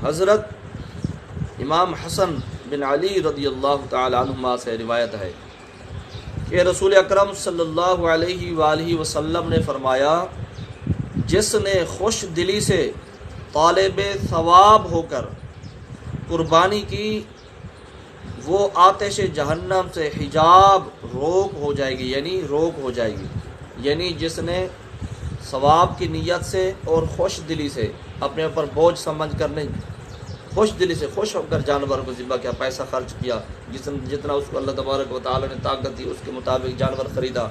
حضرت امام حسن بن علی رضی اللہ تعالی عنہما سے روایت ہے کہ رسول اکرم صلی اللہ علیہ وآلہ وسلم نے فرمایا، جس نے خوش دلی سے طالب ثواب ہو کر قربانی کی، وہ آتش جہنم سے حجاب روک ہو جائے گی، یعنی جس نے ثواب کی نیت سے اور خوش دلی سے اپنے اوپر بوجھ سمجھ کر نہیں، خوش دلی سے خوش ہو کر جانور کو ذبح کیا، پیسہ خرچ کیا، جتنا اس کو اللہ تبارک و تعالی نے طاقت دی اس کے مطابق جانور خریدا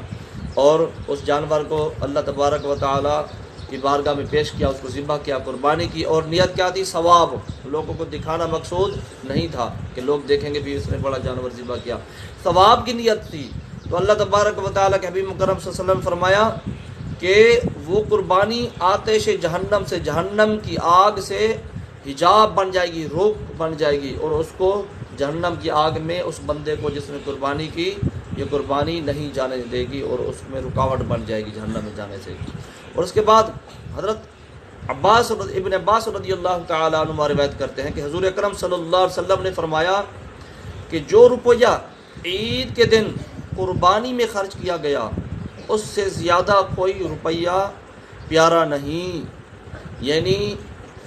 اور اس جانور کو اللہ تبارک و تعالی کی بارگاہ میں پیش کیا، اس کو ذبح کیا، قربانی کی، اور نیت کیا تھی؟ ثواب، لوگوں کو دکھانا مقصود نہیں تھا کہ لوگ دیکھیں گے بھی اس نے بڑا جانور ذبح کیا، ثواب کی نیت تھی۔ تو اللہ تبارک و تعالی کے حبیب مکرم صلی اللہ علیہ وسلم نے فرمایا کہ وہ قربانی آتش جہنم سے، جہنم کی آگ سے حجاب بن جائے گی، روک بن جائے گی، اور اس کو جہنم کی آگ میں اس بندے کو جس نے قربانی کی یہ قربانی نہیں جانے دے گی اور اس میں رکاوٹ بن جائے گی جہنم میں جانے سے۔ اور اس کے بعد حضرت ابن عباس رضی اللہ تعالیٰ عنہ روایت کرتے ہیں کہ حضور اکرم صلی اللہ علیہ وسلم نے فرمایا کہ جو روپیہ عید کے دن قربانی میں خرچ کیا گیا اس سے زیادہ کوئی روپیہ پیارا نہیں، یعنی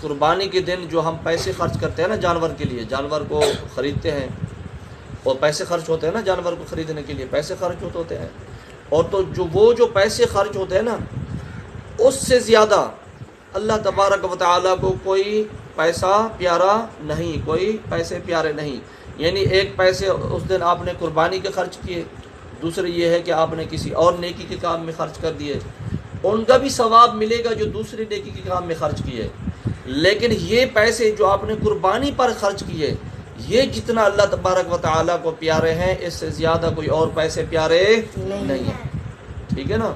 قربانی کے دن جو ہم پیسے خرچ کرتے ہیں نا جانور کے لیے، جانور کو خریدتے ہیں اور پیسے خرچ ہوتے ہیں نا، جانور کو خریدنے کے لیے پیسے خرچ ہوتے ہیں، اور تو جو پیسے خرچ ہوتے ہیں نا اس سے زیادہ اللہ تبارک و تعالیٰ کو کوئی پیسہ پیارا نہیں، کوئی پیسے پیارے نہیں، یعنی ایک پیسے اس دن آپ نے قربانی کے خرچ کیے، دوسرے یہ ہے کہ آپ نے کسی اور نیکی کے کام میں خرچ کر دیے، ان کا بھی ثواب ملے گا جو دوسری نیکی کے کام میں خرچ کیے، لیکن یہ پیسے جو آپ نے قربانی پر خرچ کیے یہ جتنا اللہ تبارک و تعالیٰ کو پیارے ہیں اس سے زیادہ کوئی اور پیسے پیارے نہیں ہیں، ٹھیک ہے نا۔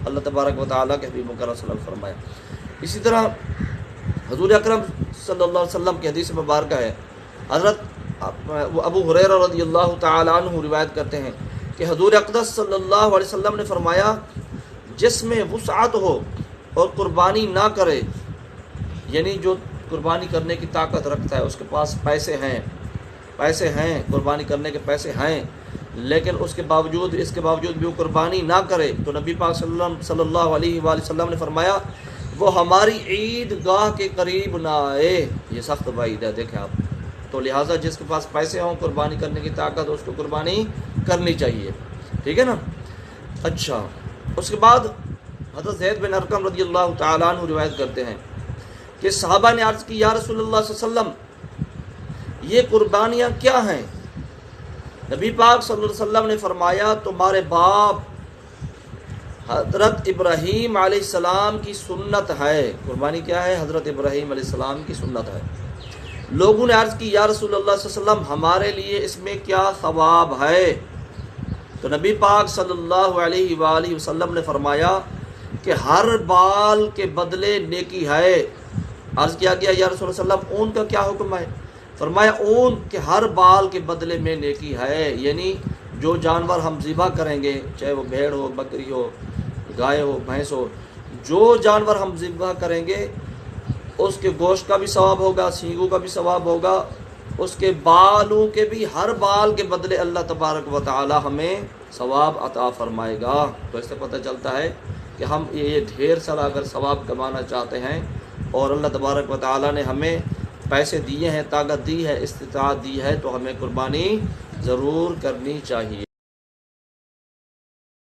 اللہ تبارک و تعالیٰ کے حبیب مکرم صلی اللہ علیہ وسلم فرمایا۔ اسی طرح حضور اکرم صلی اللہ علیہ وسلم کی حدیث مبارکہ ہے، حضرت ابو ہریرہ رضی اللہ تعالیٰ عنہ روایت کرتے ہیں کہ حضور اقدس صلی اللہ علیہ وسلم نے فرمایا، جس میں وسعت ہو اور قربانی نہ کرے، یعنی جو قربانی کرنے کی طاقت رکھتا ہے، اس کے پاس پیسے ہیں قربانی کرنے کے پیسے ہیں، لیکن اس کے باوجود بھی وہ قربانی نہ کرے، تو نبی پاک صلی اللہ علیہ وآلہ وسلم نے فرمایا وہ ہماری عید گاہ کے قریب نہ آئے۔ یہ سخت وعید ہے، دیکھیں آپ، تو لہٰذا جس کے پاس پیسے ہوں قربانی کرنے کی طاقت اس کو قربانی کرنی چاہیے، ٹھیک ہے نا۔ اچھا، اس کے بعد حضرت زید بن ارقم رضی اللہ تعالیٰ عنہ روایت کرتے ہیں کہ صحابہ نے عرض کی، یا رسول اللہ صلی اللہ علیہ وسلم یہ قربانیاں کیا ہیں؟ نبی پاک صلی اللہ علیہ وسلم نے فرمایا، تمہارے باپ حضرت ابراہیم علیہ السلام کی سنت ہے۔ قربانی کیا ہے؟ حضرت ابراہیم علیہ السلام کی سنت ہے۔ لوگوں نے عرض کی، یا رسول اللہ صلی اللہ علیہ وسلم ہمارے لیے اس میں کیا ثواب ہے؟ تو نبی پاک صلی اللہ علیہ وآلہ وسلم نے فرمایا کہ ہر بال کے بدلے نیکی ہے۔ عرض کیا گیا، یا رسول اللہ صلی اللہ علیہ وسلم اون کا کیا حکم ہے؟ فرمایا اون کہ ہر بال کے بدلے میں نیکی ہے، یعنی جو جانور ہم ذبح کریں گے، چاہے وہ بھیڑ ہو، بکری ہو، گائے ہو، بھینس ہو، جو جانور ہم ذبح کریں گے اس کے گوشت کا بھی ثواب ہوگا، سینگوں کا بھی ثواب ہوگا، اس کے بالوں کے بھی، ہر بال کے بدلے اللہ تبارک و تعالی ہمیں ثواب عطا فرمائے گا۔ تو اس سے پتہ چلتا ہے کہ ہم یہ ڈھیر سارا اگر ثواب کمانا چاہتے ہیں اور اللہ تبارک و تعالی نے ہمیں پیسے دیے ہیں، طاقت دی ہے، استطاعت دی ہے، تو ہمیں قربانی ضرور کرنی چاہیے۔